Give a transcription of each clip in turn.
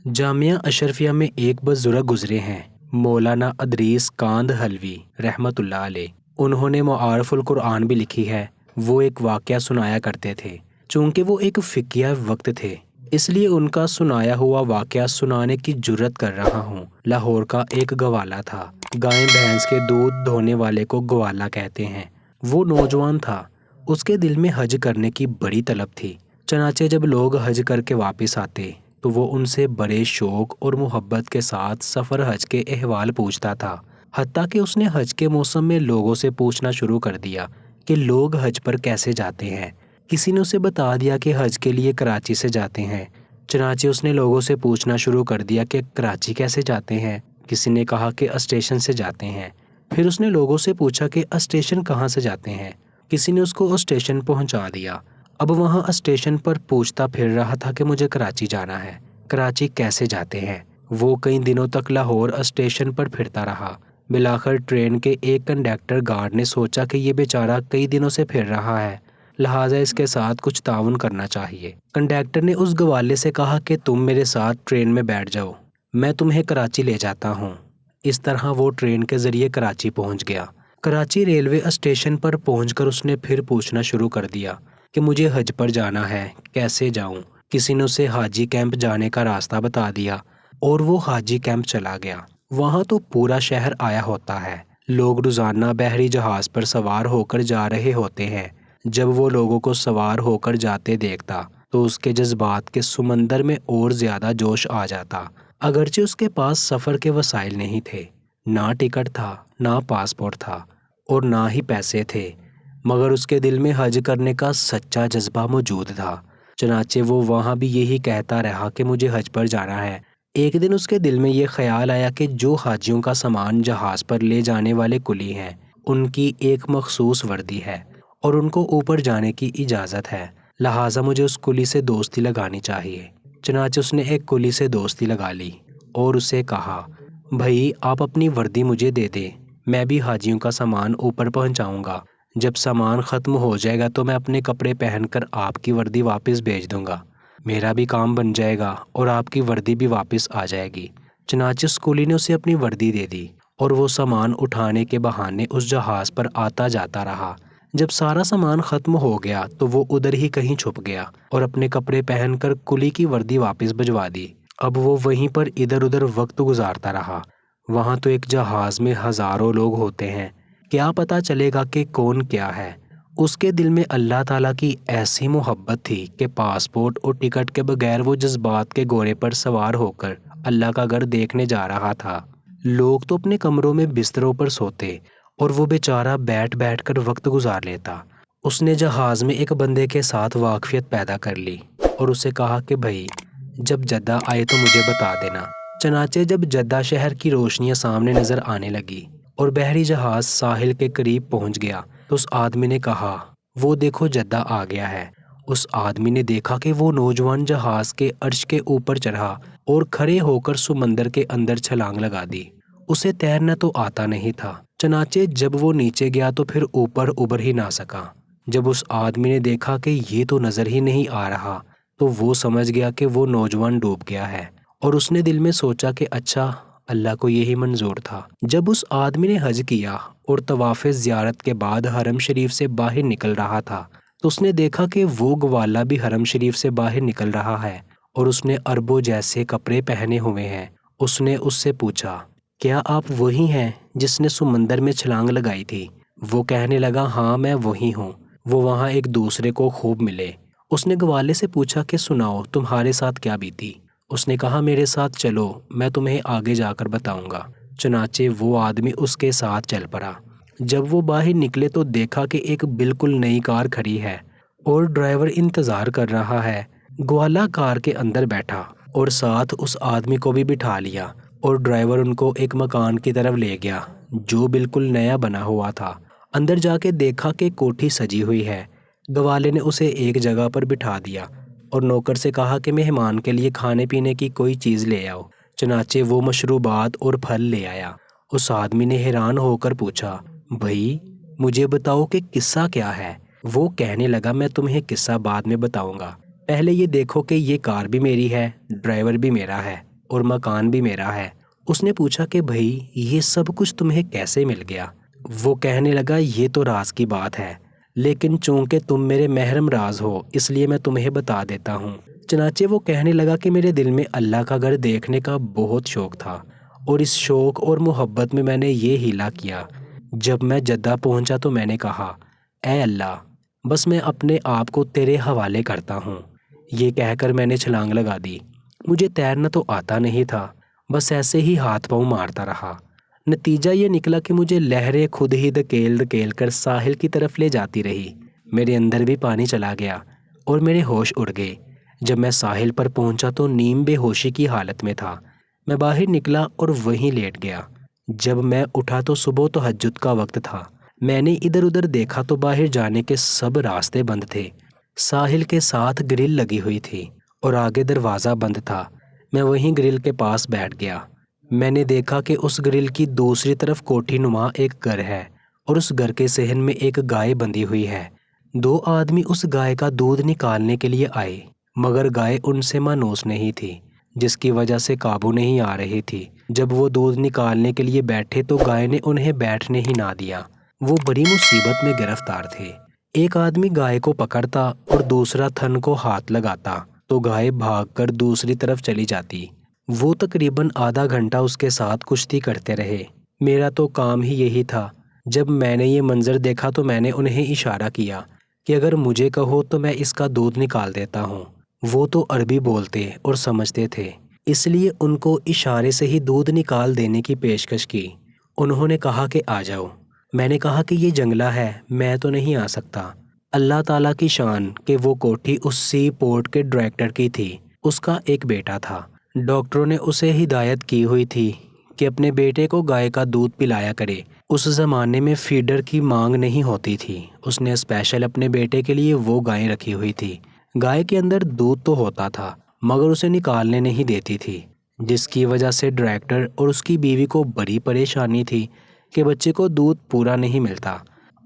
جامعہ اشرفیہ میں ایک بزرگ گزرے ہیں، مولانا ادریس کاند حلوی رحمۃ اللہ علیہ۔ انہوں نے معارف القرآن بھی لکھی ہے۔ وہ ایک واقعہ سنایا کرتے تھے۔ چونکہ وہ ایک فقیہ وقت تھے، اس لیے ان کا سنایا ہوا واقعہ سنانے کی جرت کر رہا ہوں۔ لاہور کا ایک گوالا تھا۔ گائے بھینس کے دودھ دھونے والے کو گوالا کہتے ہیں۔ وہ نوجوان تھا۔ اس کے دل میں حج کرنے کی بڑی طلب تھی۔ چنانچہ جب لوگ حج کر کے واپس آتے تو وہ ان سے بڑے شوق اور محبت کے ساتھ سفر حج کے احوال پوچھتا تھا۔ حتیٰ کہ اس نے حج کے موسم میں لوگوں سے پوچھنا شروع کر دیا کہ لوگ حج پر کیسے جاتے ہیں۔ کسی نے اسے بتا دیا کہ حج کے لیے کراچی سے جاتے ہیں۔ چنانچہ اس نے لوگوں سے پوچھنا شروع کر دیا کہ کراچی کیسے جاتے ہیں۔ کسی نے کہا کہ اسٹیشن سے جاتے ہیں۔ پھر اس نے لوگوں سے پوچھا کہ اسٹیشن کہاں سے جاتے ہیں۔ کسی نے اس کو اسٹیشن پہنچا دیا۔ اب وہاں اسٹیشن پر پوچھتا پھر رہا تھا کہ مجھے کراچی جانا ہے، کراچی کیسے جاتے ہیں۔ وہ کئی دنوں تک لاہور اسٹیشن پر پھرتا رہا۔ بالآخر ٹرین کے ایک کنڈکٹر گارڈ نے سوچا کہ یہ بیچارہ کئی دنوں سے پھر رہا ہے، لہٰذا اس کے ساتھ کچھ تعاون کرنا چاہیے۔ کنڈکٹر نے اس گوالے سے کہا کہ تم میرے ساتھ ٹرین میں بیٹھ جاؤ، میں تمہیں کراچی لے جاتا ہوں۔ اس طرح وہ ٹرین کے ذریعے کراچی پہنچ گیا۔ کراچی ریلوے اسٹیشن پر پہنچ کر اس نے پھر پوچھنا شروع کر دیا کہ مجھے حج پر جانا ہے، کیسے جاؤں۔ کسی نے اسے حاجی کیمپ جانے کا راستہ بتا دیا اور وہ حاجی کیمپ چلا گیا۔ وہاں تو پورا شہر آیا ہوتا ہے۔ لوگ روزانہ بحری جہاز پر سوار ہو کر جا رہے ہوتے ہیں۔ جب وہ لوگوں کو سوار ہو کر جاتے دیکھتا تو اس کے جذبات کے سمندر میں اور زیادہ جوش آ جاتا۔ اگرچہ اس کے پاس سفر کے وسائل نہیں تھے، نہ ٹکٹ تھا، نہ پاسپورٹ تھا اور نہ ہی پیسے تھے، مگر اس کے دل میں حج کرنے کا سچا جذبہ موجود تھا۔ چنانچہ وہ وہاں بھی یہی کہتا رہا کہ مجھے حج پر جانا ہے۔ ایک دن اس کے دل میں یہ خیال آیا کہ جو حاجیوں کا سامان جہاز پر لے جانے والے کلی ہیں، ان کی ایک مخصوص وردی ہے اور ان کو اوپر جانے کی اجازت ہے، لہٰذا مجھے اس کلی سے دوستی لگانی چاہیے۔ چنانچہ اس نے ایک کلی سے دوستی لگا لی اور اسے کہا، بھائی آپ اپنی وردی مجھے دے دیں، میں بھی حاجیوں کا سامان اوپر پہنچاؤں گا۔ جب سامان ختم ہو جائے گا تو میں اپنے کپڑے پہن کر آپ کی وردی واپس بھیج دوں گا، میرا بھی کام بن جائے گا اور آپ کی وردی بھی واپس آ جائے گی۔ چنانچہ اسکولی نے اسے اپنی وردی دے دی اور وہ سامان اٹھانے کے بہانے اس جہاز پر آتا جاتا رہا۔ جب سارا سامان ختم ہو گیا تو وہ ادھر ہی کہیں چھپ گیا اور اپنے کپڑے پہن کر کلی کی وردی واپس بھجوا دی۔ اب وہ وہیں پر ادھر ادھر وقت گزارتا رہا۔ وہاں تو ایک جہاز میں ہزاروں لوگ ہوتے ہیں، کیا پتہ چلے گا کہ کون کیا ہے۔ اس کے دل میں اللہ تعالیٰ کی ایسی محبت تھی کہ پاسپورٹ اور ٹکٹ کے بغیر وہ جذبات کے گھوڑے پر سوار ہو کر اللہ کا گھر دیکھنے جا رہا تھا۔ لوگ تو اپنے کمروں میں بستروں پر سوتے اور وہ بیچارہ بیٹھ بیٹھ کر وقت گزار لیتا۔ اس نے جہاز میں ایک بندے کے ساتھ واقفیت پیدا کر لی اور اسے کہا کہ بھائی جب جدہ آئے تو مجھے بتا دینا۔ چنانچہ جب جدہ شہر کی روشنیاں سامنے نظر آنے لگی اور بحری جہاز ساحل کے قریب پہنچ گیا تو اس آدمی نے کہا، وہ دیکھو جدہ آ گیا ہے۔ اس آدمی نے دیکھا کہ وہ نوجوان جہاز کے عرش کے اوپر چڑھا اور کھڑے ہو کر سمندر کے اندر چھلانگ لگا دی۔ اسے تیرنا تو آتا نہیں تھا، چنانچہ جب وہ نیچے گیا تو پھر اوپر ابھر ہی نہ سکا۔ جب اس آدمی نے دیکھا کہ یہ تو نظر ہی نہیں آ رہا تو وہ سمجھ گیا کہ وہ نوجوان ڈوب گیا ہے، اور اس نے دل میں سوچا کہ اچھا اللہ کو یہی منظور تھا۔ جب اس آدمی نے حج کیا اور طواف زیارت کے بعد حرم شریف سے باہر نکل رہا تھا تو اس نے دیکھا کہ وہ گوالا بھی حرم شریف سے باہر نکل رہا ہے اور اس نے عربوں جیسے کپڑے پہنے ہوئے ہیں۔ اس نے اس سے پوچھا، کیا آپ وہی ہیں جس نے سمندر میں چھلانگ لگائی تھی؟ وہ کہنے لگا، ہاں میں وہی ہوں۔ وہ وہاں ایک دوسرے کو خوب ملے۔ اس نے گوالے سے پوچھا کہ سناؤ تمہارے ساتھ کیا بیتی؟ اس نے کہا، میرے ساتھ چلو، میں تمہیں آگے جا کر بتاؤں گا۔ چنانچہ وہ آدمی اس کے ساتھ چل پڑا۔ جب وہ باہر نکلے تو دیکھا کہ ایک بالکل نئی کار کھڑی ہے اور ڈرائیور انتظار کر رہا ہے۔ گوالا کار کے اندر بیٹھا اور ساتھ اس آدمی کو بھی بٹھا لیا اور ڈرائیور ان کو ایک مکان کی طرف لے گیا جو بالکل نیا بنا ہوا تھا۔ اندر جا کے دیکھا کہ کوٹھی سجی ہوئی ہے۔ گوالے نے اسے ایک جگہ پر بٹھا دیا اور نوکر سے کہا کہ مہمان کے لیے کھانے پینے کی کوئی چیز لے آؤ۔ چنانچہ وہ مشروبات اور پھل لے آیا۔ اس آدمی نے حیران ہو کر پوچھا، بھائی مجھے بتاؤ کہ قصہ کیا ہے؟ وہ کہنے لگا، میں تمہیں قصہ بعد میں بتاؤں گا، پہلے یہ دیکھو کہ یہ کار بھی میری ہے، ڈرائیور بھی میرا ہے۔ اور مکان بھی میرا ہے۔ اس نے پوچھا کہ بھائی یہ سب کچھ تمہیں کیسے مل گیا؟ وہ کہنے لگا یہ تو راز کی بات ہے، لیکن چونکہ تم میرے محرم راز ہو اس لیے میں تمہیں بتا دیتا ہوں۔ چنانچہ وہ کہنے لگا کہ میرے دل میں اللہ کا گھر دیکھنے کا بہت شوق تھا، اور اس شوق اور محبت میں نے یہ ہیلا کیا۔ جب میں جدہ پہنچا تو میں نے کہا اے اللہ، بس میں اپنے آپ کو تیرے حوالے کرتا ہوں۔ یہ کہہ کر میں نے چھلانگ لگا دی۔ مجھے تیرنا تو آتا نہیں تھا، بس ایسے ہی ہاتھ پاؤں مارتا رہا۔ نتیجہ یہ نکلا کہ مجھے لہریں خود ہی دھکیل کر ساحل کی طرف لے جاتی رہی۔ میرے اندر بھی پانی چلا گیا اور میرے ہوش اڑ گئے۔ جب میں ساحل پر پہنچا تو نیم بے ہوشی کی حالت میں تھا۔ میں باہر نکلا اور وہیں لیٹ گیا۔ جب میں اٹھا تو صبح تہجد کا وقت تھا۔ میں نے ادھر ادھر دیکھا تو باہر جانے کے سب راستے بند تھے۔ ساحل کے ساتھ گرل لگی ہوئی تھی اور آگے دروازہ بند تھا۔ میں وہیں گرل کے پاس بیٹھ گیا۔ میں نے دیکھا کہ اس گرل کی دوسری طرف کوٹھی نما ایک گھر ہے اور اس گھر کے صحن میں ایک گائے بندھی ہوئی ہے۔ 2 آدمی اس گائے کا دودھ نکالنے کے لیے آئے، مگر گائے ان سے مانوس نہیں تھی، جس کی وجہ سے قابو نہیں آ رہی تھی۔ جب وہ دودھ نکالنے کے لیے بیٹھے تو گائے نے انہیں بیٹھنے ہی نہ دیا۔ وہ بڑی مصیبت میں گرفتار تھے۔ ایک آدمی گائے کو پکڑتا اور دوسرا تھن کو ہاتھ لگاتا تو گائے بھاگ کر دوسری طرف چلی جاتی۔ وہ تقریباً آدھا گھنٹہ اس کے ساتھ کشتی کرتے رہے۔ میرا تو کام ہی یہی تھا۔ جب میں نے یہ منظر دیکھا تو میں نے انہیں اشارہ کیا کہ اگر مجھے کہو تو میں اس کا دودھ نکال دیتا ہوں۔ وہ تو عربی بولتے اور سمجھتے تھے، اس لیے ان کو اشارے سے ہی دودھ نکال دینے کی پیشکش کی۔ انہوں نے کہا کہ آ جاؤ۔ میں نے کہا کہ یہ جنگلہ ہے، میں تو نہیں آ سکتا۔ اللہ تعالیٰ کی شان کہ وہ کوٹھی اس سی پورٹ کے ڈائریکٹر کی تھی۔ اس کا ایک بیٹا تھا۔ ڈاکٹروں نے اسے ہدایت کی ہوئی تھی کہ اپنے بیٹے کو گائے کا دودھ پلایا کرے۔ اس زمانے میں فیڈر کی مانگ نہیں ہوتی تھی۔ اس نے اسپیشل اپنے بیٹے کے لیے وہ گائیں رکھی ہوئی تھی۔ گائے کے اندر دودھ تو ہوتا تھا مگر اسے نکالنے نہیں دیتی تھی، جس کی وجہ سے ڈائریکٹر اور اس کی بیوی کو بڑی پریشانی تھی کہ بچے کو دودھ پورا نہیں ملتا۔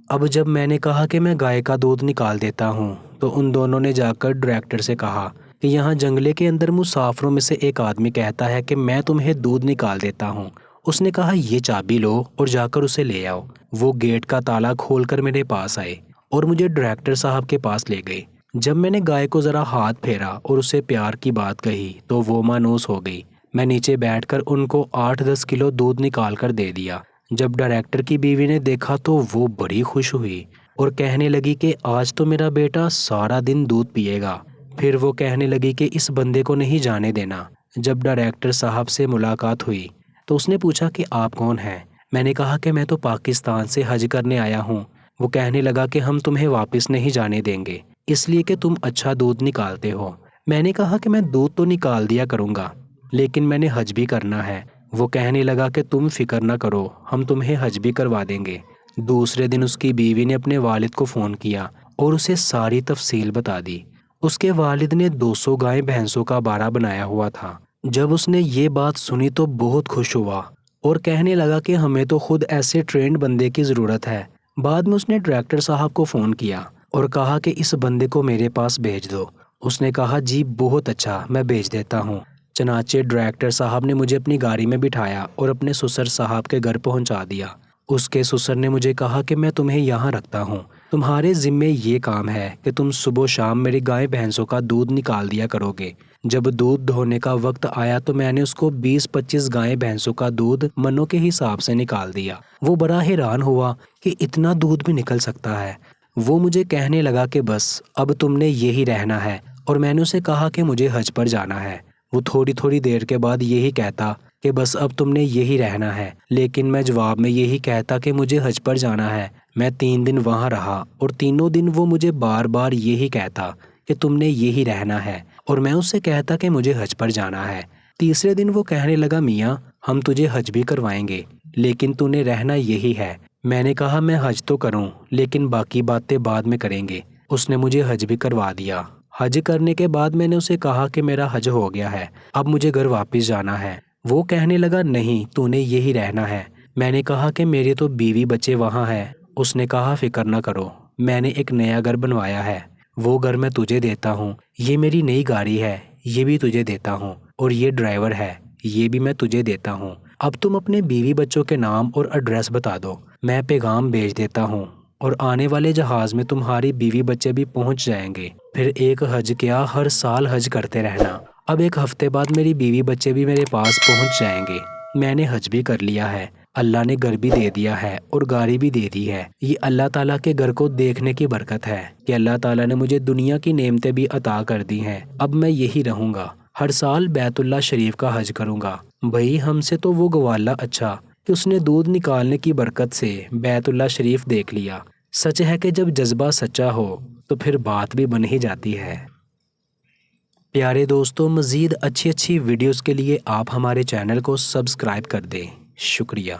اب جب میں نے کہا کہ میں گائے کا دودھ نکال دیتا ہوں تو ان دونوں نے جا کر ڈائریکٹر سے کہا کہ یہاں جنگلے کے اندر مسافروں میں سے ایک آدمی کہتا ہے کہ میں تمہیں دودھ نکال دیتا ہوں۔ اس نے کہا یہ چابی لو اور جا کر اسے لے آؤ۔ وہ گیٹ کا تالا کھول کر میرے پاس آئے اور مجھے ڈائریکٹر صاحب کے پاس لے گئے۔ جب میں نے گائے کو ذرا ہاتھ پھیرا اور اسے پیار کی بات کہی تو وہ مانوس ہو گئی۔ میں نیچے بیٹھ کر ان کو 8-10 کلو دودھ نکال کر دے دیا۔ جب ڈائریکٹر کی بیوی نے دیکھا تو وہ بڑی خوش ہوئی اور کہنے لگی کہ آج تو میرا بیٹا سارا دن دودھ پیے گا۔ پھر وہ کہنے لگی کہ اس بندے کو نہیں جانے دینا۔ جب ڈائریکٹر صاحب سے ملاقات ہوئی تو اس نے پوچھا کہ آپ کون ہیں؟ میں نے کہا کہ میں تو پاکستان سے حج کرنے آیا ہوں۔ وہ کہنے لگا کہ ہم تمہیں واپس نہیں جانے دیں گے، اس لیے کہ تم اچھا دودھ نکالتے ہو۔ میں نے کہا کہ میں دودھ تو نکال دیا کروں گا، لیکن میں نے حج بھی کرنا ہے۔ وہ کہنے لگا کہ تم فکر نہ کرو، ہم تمہیں حج بھی کروا دیں گے۔ دوسرے دن اس کی بیوی نے اپنے والد کو فون کیا اور اسے ساری تفصیل بتا دی۔ اس کے والد نے 200 گائے بھینسوں کا بارہ بنایا ہوا تھا۔ جب اس نے یہ بات سنی تو بہت خوش ہوا اور کہنے لگا کہ ہمیں تو خود ایسے ٹرینڈ بندے کی ضرورت ہے۔ بعد میں اس نے ڈائریکٹر صاحب کو فون کیا اور کہا کہ اس بندے کو میرے پاس بھیج دو۔ اس نے کہا جی بہت اچھا، میں بھیج دیتا ہوں۔ چنانچہ ڈائریکٹر صاحب نے مجھے اپنی گاڑی میں بٹھایا اور اپنے سسر صاحب کے گھر پہنچا دیا۔ اس کے سسر نے مجھے کہا کہ میں تمہیں یہاں رکھتا ہوں، تمہارے ذمے یہ کام ہے کہ تم صبح و شام میری گائے بھینسوں کا دودھ نکال دیا کرو گے۔ جب دودھ دھونے کا وقت آیا تو میں نے اس کو 20-25 گائے بھینسوں کا دودھ منوں کے حساب سے نکال دیا۔ وہ بڑا حیران ہوا کہ اتنا دودھ بھی نکل سکتا ہے۔ وہ مجھے کہنے لگا کہ بس اب تم نے یہی رہنا ہے، اور میں نے اسے کہا کہ مجھے حج پر جانا ہے۔ وہ تھوڑی دیر کے بعد یہی کہتا کہ بس اب تم نے یہی رہنا ہے، لیکن میں جواب میں یہی کہتا کہ مجھے حج پر جانا ہے۔ میں 3 دن وہاں رہا اور تینوں دن وہ مجھے بار بار یہی کہتا کہ تم نے یہی رہنا ہے، اور میں اس سے کہتا کہ مجھے حج پر جانا ہے۔ تیسرے دن وہ کہنے لگا میاں ہم تجھے حج بھی کروائیں گے، لیکن تو نے رہنا یہی ہے۔ میں نے کہا میں حج تو کروں لیکن باقی باتیں بعد میں کریں گے۔ اس نے مجھے حج بھی کروا دیا۔ حج کرنے کے بعد میں نے اسے کہا کہ میرا حج ہو گیا ہے، اب مجھے گھر واپس جانا ہے۔ وہ کہنے لگا نہیں تو نے یہی رہنا ہے۔ میں نے کہا کہ میری تو بیوی بچے وہاں ہیں۔ اس نے کہا فکر نہ کرو، میں نے ایک نیا گھر بنوایا ہے، وہ گھر میں تجھے دیتا ہوں۔ یہ میری نئی گاڑی ہے، یہ بھی تجھے دیتا ہوں، اور یہ ڈرائیور ہے، یہ بھی میں تجھے دیتا ہوں۔ اب تم اپنے بیوی بچوں کے نام اور ایڈریس بتا دو، میں پیغام بھیج دیتا ہوں، اور آنے والے جہاز میں تمہاری بیوی بچے بھی پہنچ جائیں گے۔ پھر ایک حج کیا، ہر سال حج کرتے رہنا۔ اب ایک ہفتے بعد میری بیوی بچے بھی میرے پاس پہنچ جائیں گے۔ میں نے حج بھی کر لیا ہے، اللہ نے گھر بھی دے دیا ہے اور گاڑی بھی دے دی ہے۔ یہ اللہ تعالیٰ کے گھر کو دیکھنے کی برکت ہے کہ اللہ تعالیٰ نے مجھے دنیا کی نعمتیں بھی عطا کر دی ہیں۔ اب میں یہی رہوں گا، ہر سال بیت اللہ شریف کا حج کروں گا۔ بھائی ہم سے تو وہ گوالا اچھا کہ اس نے دودھ نکالنے کی برکت سے بیت اللہ شریف دیکھ لیا۔ سچ ہے کہ جب جذبہ سچا ہو تو پھر بات بھی بن ہی جاتی ہے۔ پیارے دوستو، مزید اچھی ویڈیوز کے لیے آپ ہمارے چینل کو سبسکرائب کر دیں۔ شکریہ۔